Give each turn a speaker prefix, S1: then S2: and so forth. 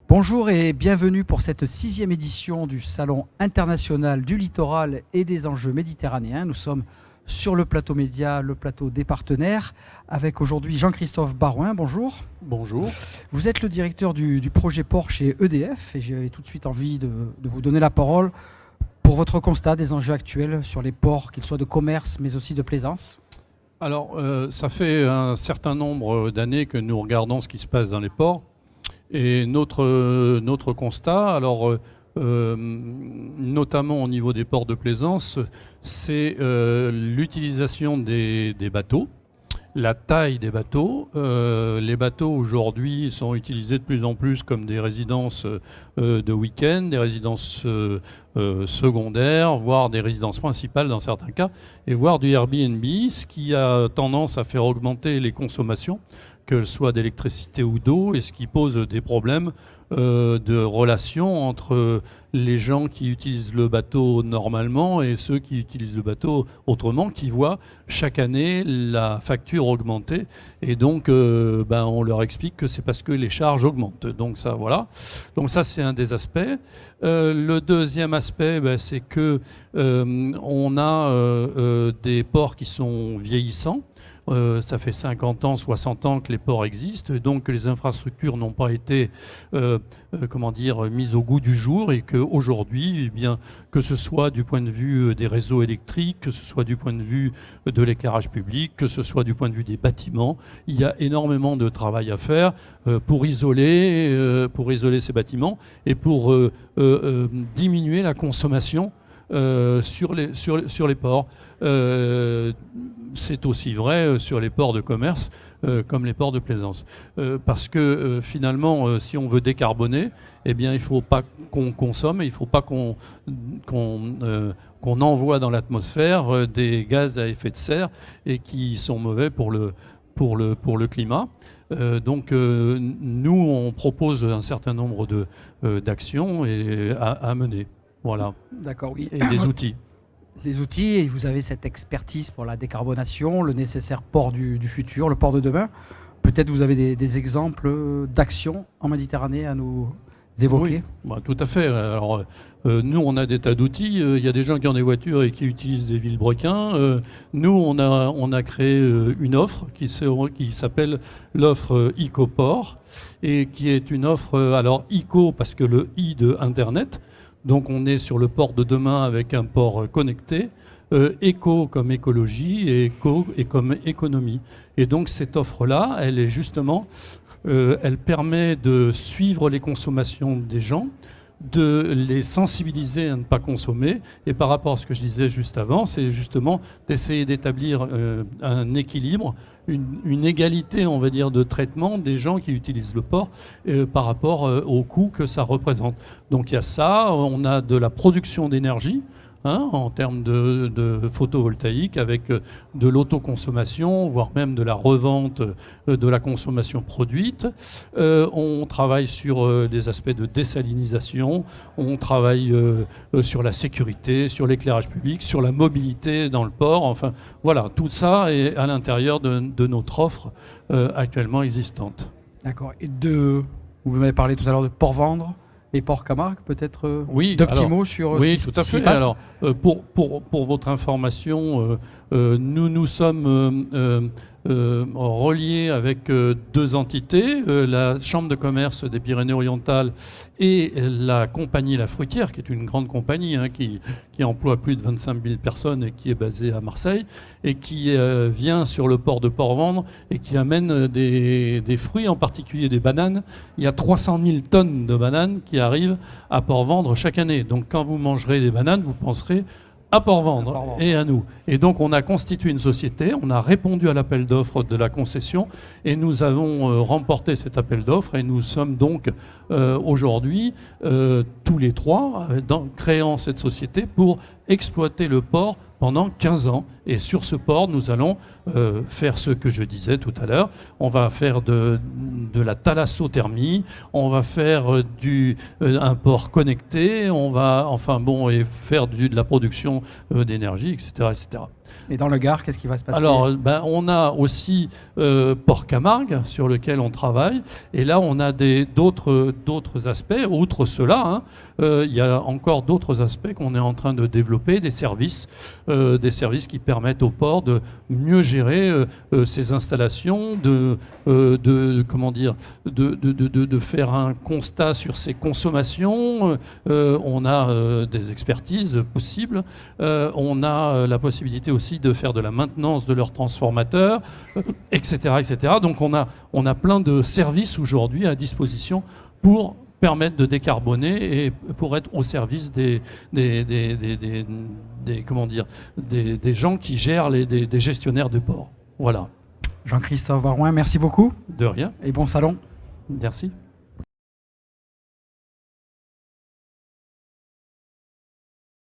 S1: Bonjour et bienvenue pour cette 6e édition du Salon international du littoral et des enjeux méditerranéens. Nous sommes sur le plateau média, le plateau des partenaires, avec aujourd'hui Jean-Christophe Barouin. Bonjour.
S2: Bonjour.
S1: Vous êtes le directeur du projet port chez EDF et j'ai tout de suite envie de vous donner la parole pour votre constat des enjeux actuels sur les ports, qu'ils soient de commerce mais aussi de plaisance.
S2: Alors, ça fait un certain nombre d'années que nous regardons ce qui se passe dans les ports. Et notre constat, alors, notamment au niveau des ports de plaisance, c'est l'utilisation des bateaux, la taille des bateaux. Les bateaux aujourd'hui sont utilisés de plus en plus comme des résidences de week-end, des résidences secondaires, voire des résidences principales dans certains cas, et voire du Airbnb, ce qui a tendance à faire augmenter les consommations, que ce soit d'électricité ou d'eau, et ce qui pose des problèmes de relations entre les gens qui utilisent le bateau normalement et ceux qui utilisent le bateau autrement, qui voient chaque année la facture augmenter. Et donc, on leur explique que c'est parce que les charges augmentent. Donc ça, voilà. Donc ça, c'est un des aspects. Le deuxième aspect, c'est que on a des ports qui sont vieillissants. Ça fait 50 ans, 60 ans que les ports existent, et donc que les infrastructures n'ont pas été mises au goût du jour, et qu'aujourd'hui, eh bien, que ce soit du point de vue des réseaux électriques, que ce soit du point de vue de l'éclairage public, que ce soit du point de vue des bâtiments, il y a énormément de travail à faire pour isoler ces bâtiments et pour diminuer la consommation sur les ports. C'est aussi vrai sur les ports de commerce comme les ports de plaisance. Parce que finalement, si on veut décarboner, eh bien, il ne faut pas qu'on consomme, il ne faut pas qu'on envoie dans l'atmosphère des gaz à effet de serre et qui sont mauvais pour le climat. Donc nous, on propose un certain nombre d'actions à mener. Voilà.
S1: D'accord, oui.
S2: Et des outils.
S1: Ces outils, et vous avez cette expertise pour la décarbonation, le nécessaire port du futur, le port de demain. Peut-être vous avez des exemples d'actions en Méditerranée à nous évoquer?
S2: Oui, tout à fait. Alors, nous, on a des tas d'outils. Il y a des gens qui ont des voitures et qui utilisent des vilebrequins. Nous, on a créé une offre qui s'appelle l'offre EcoPort, et qui est une offre, alors Eco parce que le I de Internet. Donc on est sur le port de demain avec un port connecté, éco comme écologie et éco et comme économie. Et donc cette offre-là, elle est justement, elle permet de suivre les consommations des gens, de les sensibiliser à ne pas consommer. Et par rapport à ce que je disais juste avant, c'est justement d'essayer d'établir un équilibre, une égalité, on va dire, de traitement des gens qui utilisent le port par rapport au coût que ça représente. Donc il y a ça, on a de la production d'énergie, en termes de photovoltaïque, avec de l'autoconsommation, voire même de la revente de la consommation produite. On travaille sur des aspects de désalinisation, on travaille sur la sécurité, sur l'éclairage public, sur la mobilité dans le port. Enfin, voilà, tout ça est à l'intérieur de notre offre actuellement existante.
S1: D'accord. Et vous m'avez parlé tout à l'heure de Port-Vendre et Port-Camargue, peut-être
S2: oui,
S1: deux petits mots sur
S2: oui,
S1: ce qui
S2: tout à fait.
S1: passe.
S2: Alors, pour votre information, nous sommes reliés avec deux entités, la Chambre de commerce des Pyrénées-Orientales et la compagnie La Fruitière, qui est une grande compagnie qui emploie plus de 25 000 personnes et qui est basée à Marseille, et qui vient sur le port de Port-Vendre et qui amène des fruits, en particulier des bananes. Il y a 300 000 tonnes de bananes qui arrivent à Port-Vendre chaque année. Donc quand vous mangerez des bananes, vous penserez à Port-Vendre et à nous. Et donc on a constitué une société, on a répondu à l'appel d'offres de la concession et nous avons remporté cet appel d'offres, et nous sommes donc aujourd'hui tous les trois créant cette société pour exploiter le port pendant 15 ans. Et sur ce port, nous allons faire ce que je disais tout à l'heure. On va faire de la thalassothermie, on va faire un port connecté, on va et faire de la production d'énergie, etc., etc.
S1: Et dans le Gard, qu'est-ce qui va se passer?
S2: Alors, on a aussi Port-Camargue sur lequel on travaille. Et là, on a d'autres aspects. Outre cela, hein, il y a encore d'autres aspects qu'on est en train de développer, des services qui permettent au port de mieux gérer ses installations, de faire un constat sur ses consommations. On a des expertises possibles. On a la possibilité aussi de faire de la maintenance de leurs transformateurs, etc., etc. Donc on a plein de services aujourd'hui à disposition pour permettre de décarboner et pour être au service des gens qui gèrent des gestionnaires de port. Voilà.
S1: Jean-Christophe Barouin, merci beaucoup.
S2: De rien.
S1: Et bon salon.
S2: Merci.